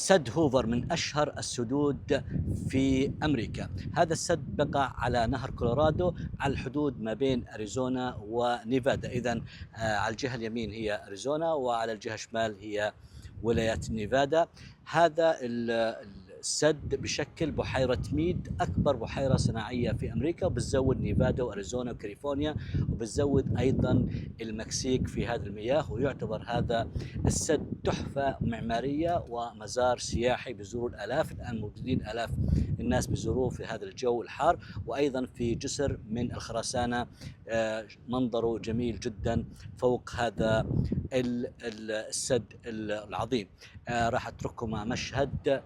سد هوفر من أشهر السدود في أمريكا. هذا السد بقع على نهر كولورادو على الحدود ما بين أريزونا ونيفادا. إذن على الجهة اليمين هي أريزونا وعلى الجهة الشمال هي ولاية نيفادا. هذا السد بشكل بحيرة ميد، أكبر بحيرة صناعية في أمريكا، وبتزود نيفادا وأريزونا وكاليفورنيا، وبتزود أيضا المكسيك في هذه المياه. ويعتبر هذا السد تحفة معمارية ومزار سياحي بزور الآلاف، الآن موجودين آلاف الناس بزوروه في هذا الجو الحار. وأيضا في جسر من الخرسانة منظره جميل جدا فوق هذا السد العظيم. راح أترككم مع مشهد